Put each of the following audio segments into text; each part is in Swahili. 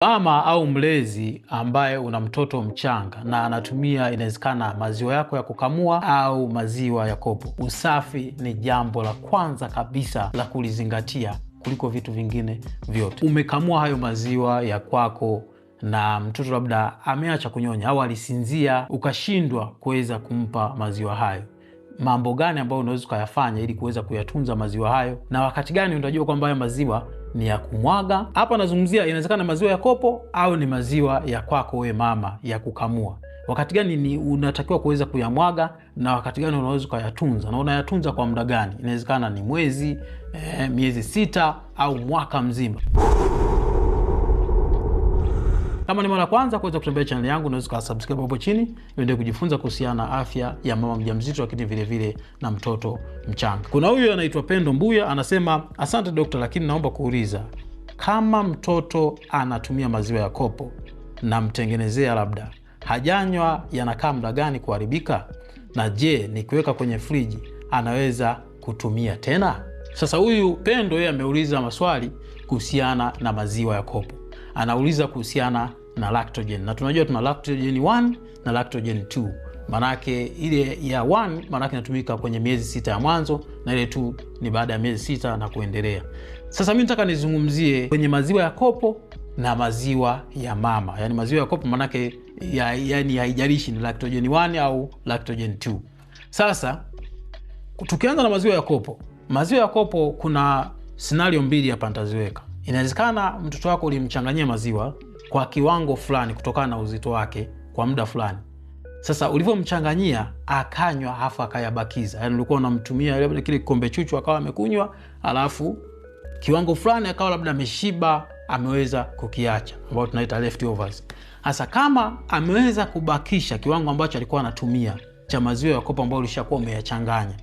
Mama au mlezi ambaye una mtoto mchanga na anatumia inawezekana maziwa yako ya kukamua au maziwa ya kopo, usafi ni jambo la kwanza kabisa la kulizingatia kuliko vitu vingine vyote. Umekamua hayo maziwa ya kwako na mtoto labda ameacha kunyonya au alisinzia, ukashindwa kuweza kumpa maziwa hayo, mambo gani ambayo unaweza kuyafanya ili kuweza kuyatunza maziwa hayo, na wakati gani unajua kwamba hayo maziwa ni ya kumwaga? Hapa nazungumzia inawezekana maziwa ya kopo au ni maziwa ya kwako wewe mama ya kukamua. Wakati gani ni unatakiwa kuweza kuyamwaga na wakati gani unaweza kuyatunza, na unayatunza kwa muda gani? Inawezekana ni mwezi, miezi 6 au mwaka mzima. Kama ni mara kwanza kuweza kutembea channel yangu, unaweza kusubscribe hapo chini ili kujifunza kuhusiana na afya ya mama mjamzito, lakini vile vile na mtoto mchanga. Kuna huyu anaitwa Pendo Mbuya, anasema asante dokta, lakini naomba kuuliza, kama mtoto anatumia maziwa ya kopo na mtengenezea labda hajanywa, yanakaa muda gani kuharibika? Na je, nikiweka kwenye friji anaweza kutumia tena? Sasa huyu Pendo yeye ameuliza maswali kuhusiana na maziwa ya kopo. Anauliza kuhusiana na lactogen, na tunajua tuna lactogen 1 na lactogen 2. Manake ile ya 1 manake inatumika kwenye miezi 6 ya mwanzo, na ile 2 ni baada ya miezi 6 na kuendelea. Sasa mimi nataka nizungumzie kwenye maziwa ya kopo na maziwa ya mama. Yani maziwa ya kopo manake yani haijalishi ni lactogen 1 au lactogen 2. Sasa tukianza na maziwa ya kopo. Maziwa ya kopo kuna scenario mbili hapa nitaziweka. Inawezekana mtoto wako ulimchanganyia maziwa kwa kiwango fulani kutokana na uzito wake kwa muda fulani. Sasa ulivyomchanganyia akanywa hafu akayabakiza. Yaani ulikuwa unamtumia labda kile kikombe chuchu akawa amekunywa, alafu kiwango fulani akawa labda ameshiba, ameweza kukiacha, ambao tunaita leftovers. Sasa kama ameweza kubakisha kiwango ambacho alikuwa anatumia cha maziwa ya kopo ambayo ulishakuwa umeyachanganya,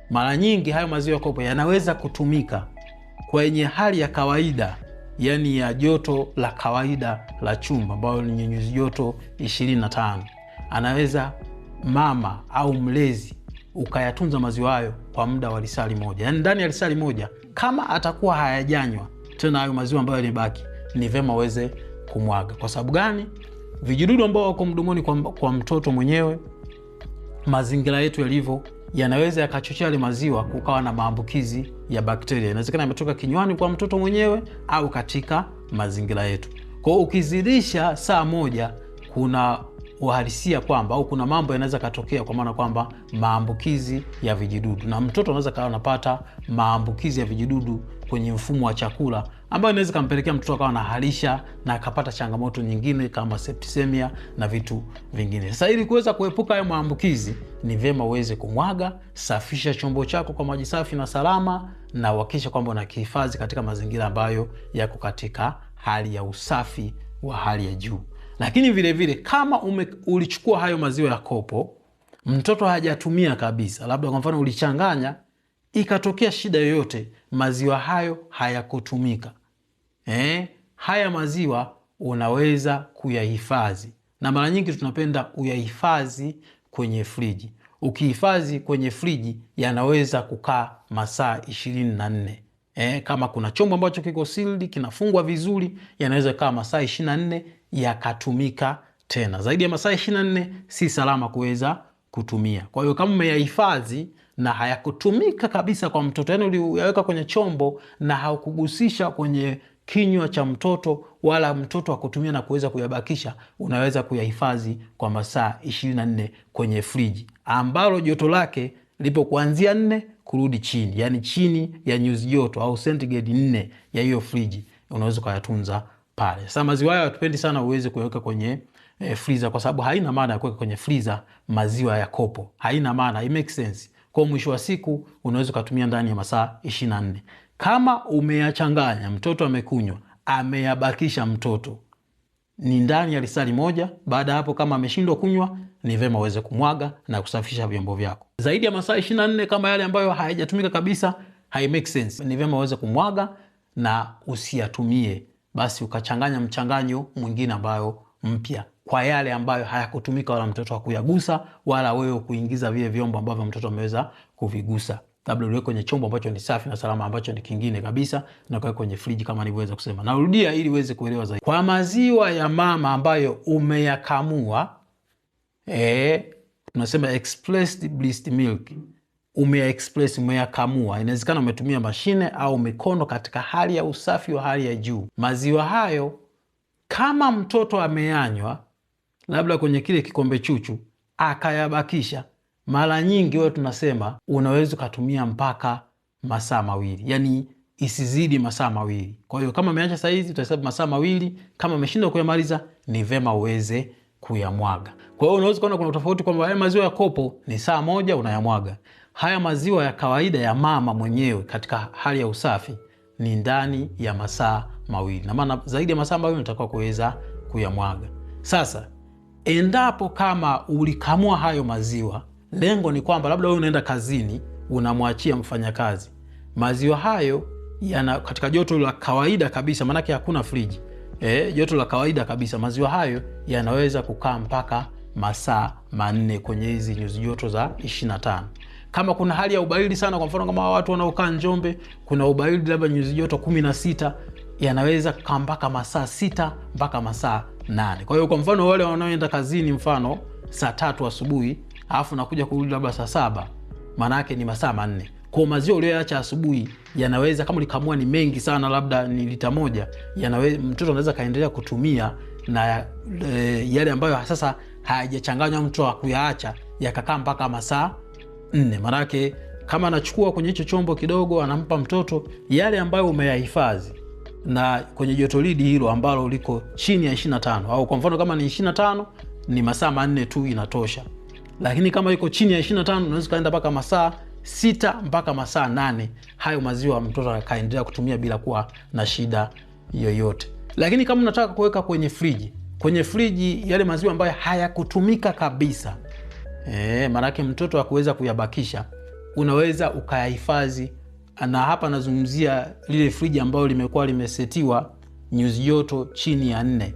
mara nyingi hayo maziwa ya kopo yanaweza kutumika kwenye hali ya kawaida, yani ya joto la kawaida la chumba ambayo ni nyuzi joto 25. Anaweza mama au mlezi ukayatunza maziwa hayo kwa muda wa lisali moja. Yani ndani ya lisali moja kama atakuwa hayajanywa tena hayo maziwa ambayo yalibaki, ni vema uweze kumwaga. Kwa sababu gani? Vijidudu ambao wako mdomoni kwa mtoto mwenyewe, mazingira yetu yalivyo, yanaweza yakachochea ile maziwa kukawa na maambukizi ya bakteria. Inawezekana yametoka kinywani kwa mtoto mwenyewe au katika mazingira yetu. Kwa hiyo ukizidisha saa moja, kuna uhalisia kwamba au kuna mambo yanaweza katokea, kwa maana kwamba maambukizi ya vijidudu, na mtoto anaweza kawa anapata maambukizi ya vijidudu kwenye mfumo wa chakula, ambayo inaweza kampelekea mtoto akawa anahalisha na akapata changamoto nyingine kama septicemia na vitu vingine. Sasa ili kuweza kuepuka hayo maambukizi, ni vyema uweze kumwaga. Safisha chombo chako kwa maji safi na salama, na uhakikisha kwamba unakihifadhi katika mazingira ambayo yako katika hali ya usafi wa hali ya juu. Lakini vile vile kama ulichukua hayo maziwa ya kopo, mtoto hajatumia kabisa, labda kwa mfano ulichanganya, ikatokea shida yoyote, maziwa hayo hayakutumika, haya maziwa unaweza kuyahifadhi, na mara nyingi tunapenda uyahifadhi kwenye friji. Ukihifadhi kwenye friji yanaweza kukaa masaa 24. Kama kuna chombo ambacho kiko sealed, kinafungwa vizuri, yanaweza kaa masaa 24 yakatumika tena. Zaidi ya masaa 24 si salama kuweza kutumia. Kwa hiyo kama umeyahifadhi na hayakutumika kabisa kwa mtoto, yani uliyaweka kwenye chombo na haukugusisha kwenye kinywa cha mtoto wala mtoto hakutumia na kuweza kuyabakisha, unaweza kuyahifadhi kwa masaa 24 kwenye friji ambalo joto lake lipo kuanzia 4 kurudi chini, yani chini ya nyuzi joto au centigrade 4 ya hiyo friji, unaweza kuyatunza pale. Sasa maziwa hayo hatupendi sana uweze kuweka kwenye freezer, kwa sababu haina maana ya kuweka kwenye freezer maziwa ya kopo. Haina maana, it makes sense. Kwa mwisho wa siku unaweza kutumia ndani ya masaa 24. Kama umeyachanganya, mtoto amekunywa, ameyabakisha mtoto, ni ndani ya lisali moja. Baada hapo kama ameshindwa kunywa, ni vema uweze kumwaga na kusafisha vyombo vyako. Zaidi ya masaa 24 kama yale ambayo hayajatumika kabisa, hai make sense. Ni vema uweze kumwaga na usiyatumie, basi ukachanganya mchanganyo mwingine ambayo mpya kwa yale ambayo hayakutumika wala mtoto hakuyagusa wala wewe kuingiza vile vyombo ambavyo mtoto ameweza kuvigusa. labda uliweke kwenye chombo ambacho ni safi na salama, ambacho ni kingine kabisa, na kuweka kwenye friji kama nilivyoweza kusema. Narudia ili uweze kuelewa zaidi. Kwa maziwa ya mama ambayo umeyakamua, tunasema expressed breast milk, umeyakamua, inawezekana umetumia mashine au mikono katika hali ya usafi wa hali ya juu. Maziwa hayo kama mtoto ameyanywa labda kwenye kile kikombe chuchu akayabakisha, mara nyingi wewe tunasema unaweza kutumia mpaka masaa 2, yani isizidi masaa 2. Kwa hiyo kama umeacha saa hizi utahesabu masaa 2, kama umeshindwa kuyamaliza ni vema uweze kuyamwaga. Kwa hiyo unaweza kuona kuna tofauti kwamba haya maziwa ya kopo ni saa 1 unayamwaga. Haya maziwa ya kawaida ya mama mwenyewe katika hali ya usafi ni ndani ya masaa 2. Na maana zaidi ya masaa 2 unatakiwa kuweza kuyamwaga. Sasa endapo kama ulikamua hayo maziwa, lengo ni kwamba labda wewe unaenda kazini, unamwachia mfanyakazi maziwa hayo yana katika joto la kawaida kabisa, maana yake hakuna friji, joto la kawaida kabisa, maziwa hayo yanaweza kukaa mpaka masaa 4 kwenye hizi nyuzi joto za 25. Kama kuna hali ya ubaridi sana, kwa mfano kama watu wanaokaa Njombe, kuna ubaridi labda nyuzi joto 16, yanaweza kukaa mpaka masaa 6 mpaka masaa 8. Kwa hiyo kwa mfano wale wanaoenda kazini mfano saa 3 asubuhi, alafu nakuja kurudi labda saa 7, maana yake ni masaa 4. Kwa maziwa uliyoacha asubuhi yanaweza, kama ulikamua ni mengi sana, labda ni lita 1, yanaweza mtoto anaweza kaendelea kutumia, na yale ambayo sasa hayajachanganywa mtu akuyaacha yakakaa mpaka masaa 4. Maana yake kama anachukua kwenye hicho chombo kidogo anampa mtoto, yale ambayo umeyahifadhi na kwenye joto lidi hilo ambalo liko chini ya 25, au kwa mfano kama ni 25 ni masaa 4 tu inatosha. Lakini kama iko chini ya 25 unaweza kaenda mpaka masaa 6 mpaka masaa 8. Hayo maziwa mtoto akaendelea kutumia bila kuwa na shida yoyote. Lakini kama unataka kuweka kwenye friji yale maziwa ambayo hayakutumika kabisa, maana yake mtoto hakuweza kuyabakisha, unaweza ukayahifadhi. Na hapa nazungumzia lile friji ambalo limekuwa limesetiwa nyuzi joto chini ya 4,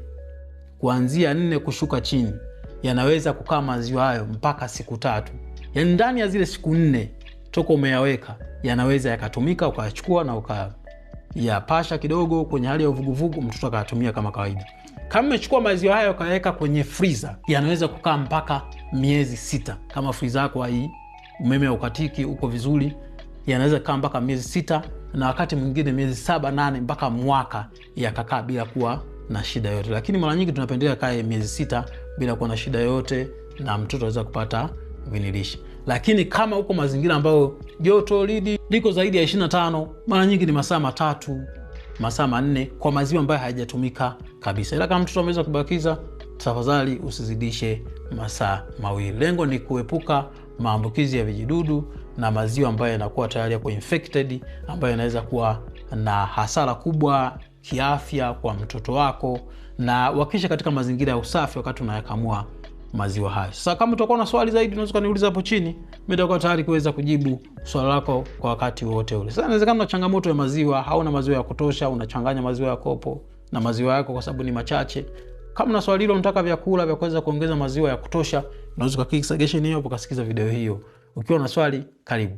kuanzia 4 kushuka chini, yanaweza kukaa maziwa hayo mpaka siku 3. Yani ndani ya zile siku 4 toka umeyaweka, yanaweza yakatumika, ukayachukua na ukayapasha kidogo kwenye hali ya uvuguvugu, mtoto akayatumia kama kawaida. Kama umechukua maziwa hayo ukaweka kwenye freezer, yanaweza kukaa mpaka miezi 6. Kama freezer yako hii umeme ukatiki uko vizuri, yanaweza kukaa mpaka miezi 6, na wakati mwingine miezi 7, 8 mpaka mwaka yakakaa bila kuwa na shida yote. Lakini mara nyingi tunapendelea kae miezi 6 bila kuwa na shida yote, na mtoto anaweza kupata vinilishi. Lakini kama uko mazingira ambayo joto lidi liko zaidi ya 25, mara nyingi ni masaa 3, masaa 4 kwa maziwa ambayo hayajatumika kabisa. Ila kama mtoto ameweza kubakiza, tafadhali usizidishe masaa 2. Lengo ni kuepuka maambukizi ya vijidudu na maziwa ambayo yanakuwa tayari yako infected, ambayo yanaweza kuwa na hasara kubwa kiafya kwa mtoto wako, na wakisha katika mazingira ya usafi wakati unayakamua maziwa hayo. Sasa kama utakuwa na swali zaidi, unaweza kuniuliza hapo chini, mimi nitakuwa tayari kuweza kujibu swali lako kwa wakati wote ule. Sasa inawezekana una changamoto ya maziwa, hauna maziwa ya kutosha, unachanganya maziwa ya kopo na maziwa yako kwa sababu ni machache. Kama na swali hilo, unataka vyakula vya kuweza kuongeza maziwa ya kutosha, unaweza kuklik suggestion hiyo hapo, kasikiza video hiyo. Ukiwa na swali, karibu.